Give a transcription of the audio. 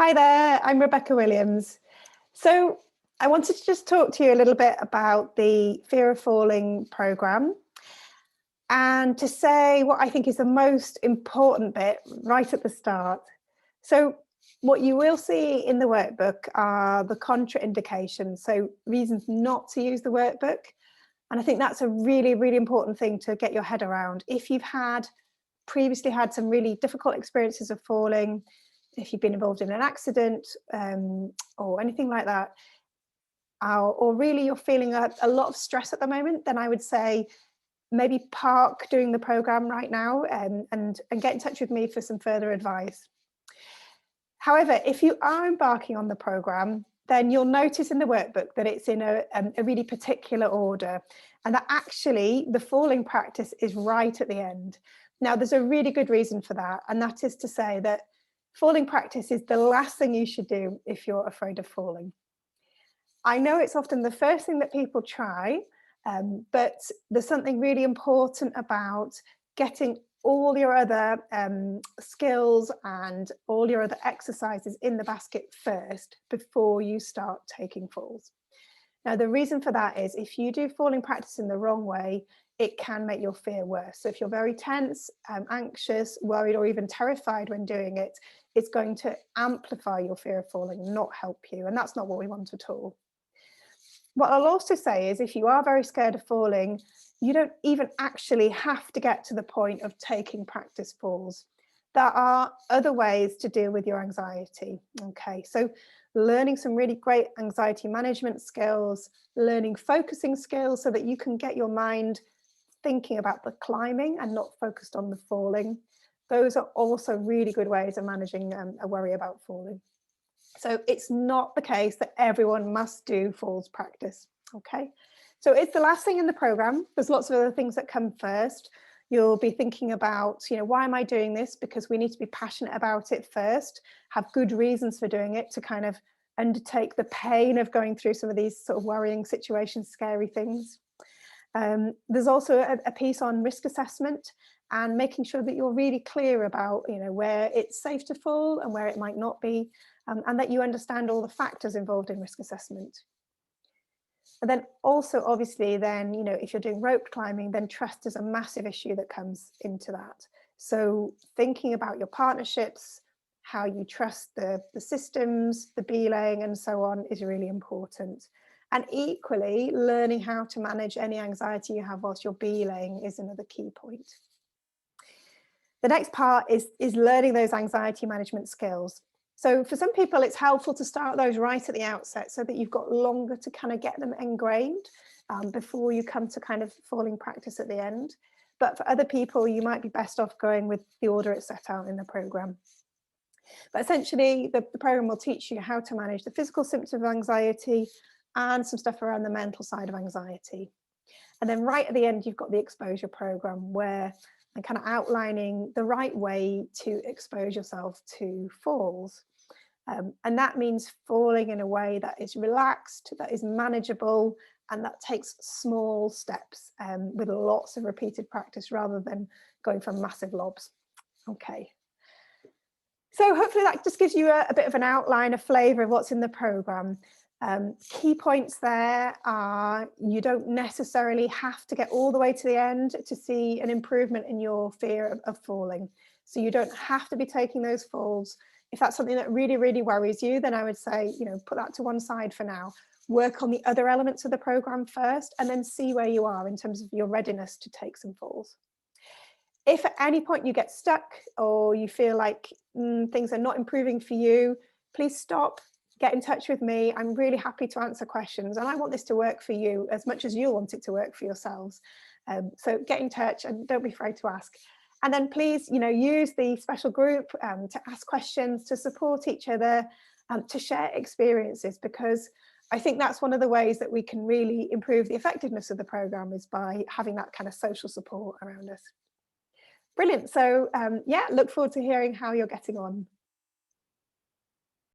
Hi there, I'm Rebecca Williams. So I wanted to just talk to you a little bit about the Fear of Falling programme and to say what I think is the most important bit right at the start. So what you will see in the workbook are the contraindications, so reasons not to use the workbook. And I think that's a really, really important thing to get your head around. If you've previously had some really difficult experiences of falling, if you've been involved in an accident or anything like that, or really you're feeling a lot of stress at the moment, then I would say maybe park doing the program right now and get in touch with me for some further advice. However, if you are embarking on the program, then you'll notice in the workbook that it's in a really particular order, and that actually the falling practice is right at the end. Now, there's a really good reason for that, and that is to say that falling practice is the last thing you should do if you're afraid of falling. I know it's often the first thing that people try, but there's something really important about getting all your other skills and all your other exercises in the basket first before you start taking falls. Now, the reason for that is if you do falling practice in the wrong way, it can make your fear worse. So if you're very tense, anxious, worried, or even terrified when doing it, it's going to amplify your fear of falling, not help you. And that's not what we want at all. What I'll also say is if you are very scared of falling, you don't even actually have to get to the point of taking practice falls. There are other ways to deal with your anxiety. Okay, so learning some really great anxiety management skills, learning focusing skills so that you can get your mind thinking about the climbing and not focused on the falling. Those are also really good ways of managing a worry about falling. So it's not the case that everyone must do falls practice. Okay, so it's the last thing in the program. There's lots of other things that come first. You'll be thinking about, why am I doing this? Because we need to be passionate about it first, have good reasons for doing it to kind of undertake the pain of going through some of these sort of worrying situations, scary things. There's also a piece on risk assessment and making sure that you're really clear about, where it's safe to fall and where it might not be, and that you understand all the factors involved in risk assessment. And then also, obviously, then, if you're doing rope climbing, then trust is a massive issue that comes into that. So thinking about your partnerships, how you trust the systems, the belaying and so on is really important. And equally, learning how to manage any anxiety you have whilst you're belaying is another key point. The next part is learning those anxiety management skills. So for some people, it's helpful to start those right at the outset so that you've got longer to kind of get them ingrained before you come to kind of falling practice at the end. But for other people, you might be best off going with the order it's set out in the programme. But essentially, the programme will teach you how to manage the physical symptoms of anxiety and some stuff around the mental side of anxiety. And then right at the end, you've got the exposure programme where I'm kind of outlining the right way to expose yourself to falls. And that means falling in a way that is relaxed, that is manageable, and that takes small steps with lots of repeated practice rather than going for massive lobs. Okay. So hopefully that just gives you a bit of an outline, a flavour of what's in the programme. Key points there are you don't necessarily have to get all the way to the end to see an improvement in your fear of falling. So you don't have to be taking those falls. If that's something that really, really worries you, then I would say, put that to one side for now. Work on the other elements of the programme first and then see where you are in terms of your readiness to take some falls. If at any point you get stuck or you feel like things are not improving for you, please stop. Get in touch with me. I'm really happy to answer questions and I want this to work for you as much as you want it to work for yourselves. So get in touch and don't be afraid to ask. And then please, use the special group to ask questions, to support each other, to share experiences, because I think that's one of the ways that we can really improve the effectiveness of the programme is by having that kind of social support around us. Brilliant. So yeah, look forward to hearing how you're getting on.